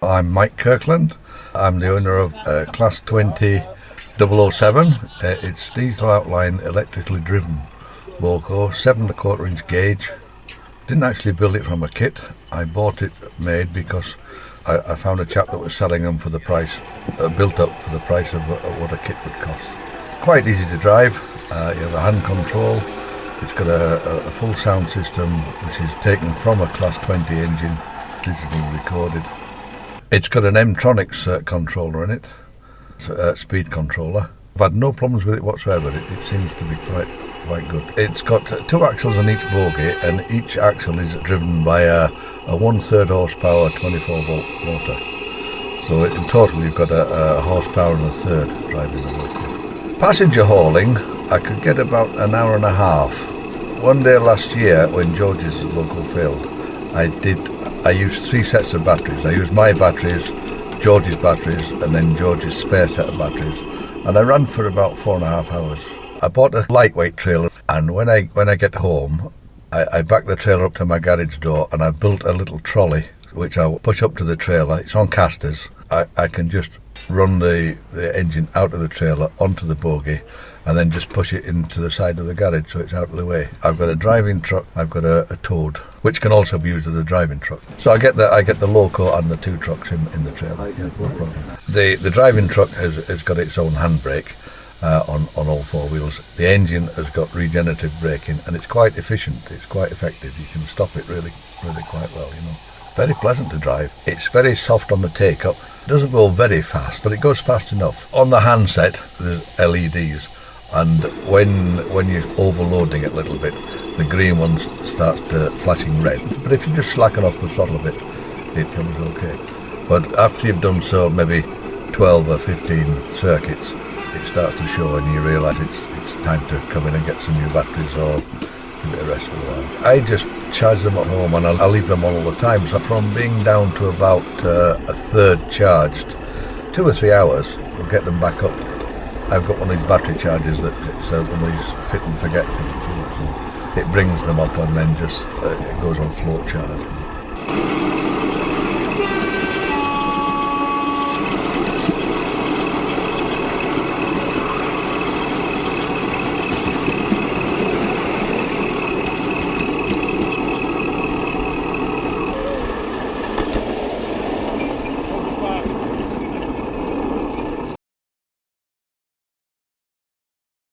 I'm Mike Kirkland. I'm the owner of Class 20 007. It's diesel outline electrically driven Loco, 7¼ inch gauge. Didn't actually build it from a kit. I bought it made because I found a chap that was selling them for the price, built up for the price of what a kit would cost. It's quite easy to drive. You have a hand control. It's got a full sound system which is taken from a Class 20 engine, digitally recorded. It's got an M-Tronics controller in it, speed controller. I've had no problems with it whatsoever. It seems to be quite good. It's got 2 axles on each bogie, and each axle is driven by a 1/3 horsepower 24-volt motor. So in total you've got a horsepower and a third driving the Loco. Passenger hauling, I could get about an hour and a half. One day last year when George's Loco failed, I used 3 sets of batteries. I used my batteries, George's batteries, and then George's spare set of batteries, and I ran for about 4.5 hours. I bought a lightweight trailer, and when I get home, I back the trailer up to my garage door, and I built a little trolley which I'll push up to the trailer. It's on casters. I can just run the engine out of the trailer onto the bogie and then just push it into the side of the garage so it's out of the way. I've got a driving truck, I've got a toad, which can also be used as a driving truck. So I get the Loco and the 2 trucks in the trailer. Yeah, no problem. The driving truck has got its own handbrake on all 4 wheels. The engine has got regenerative braking, and it's quite efficient, it's quite effective. You can stop it really quite well, you know. Very pleasant to drive. It's very soft on the take-up. It doesn't go very fast, but it goes fast enough. On the handset, there's LEDs, and when you're overloading it a little bit, the green one starts to flashing red. But if you just slacken off the throttle a bit, it comes okay. But after you've done so maybe 12 or 15 circuits, it starts to show and you realise it's time to come in and get some new batteries or a bit of rest for a while. I just charge them at home, and I leave them on all the time. So from being down to about a third charged, 2 or 3 hours, we'll get them back up. I've got one of these battery chargers that's one of these fit and forget things. You know, so it brings them up and then just it goes on float charge.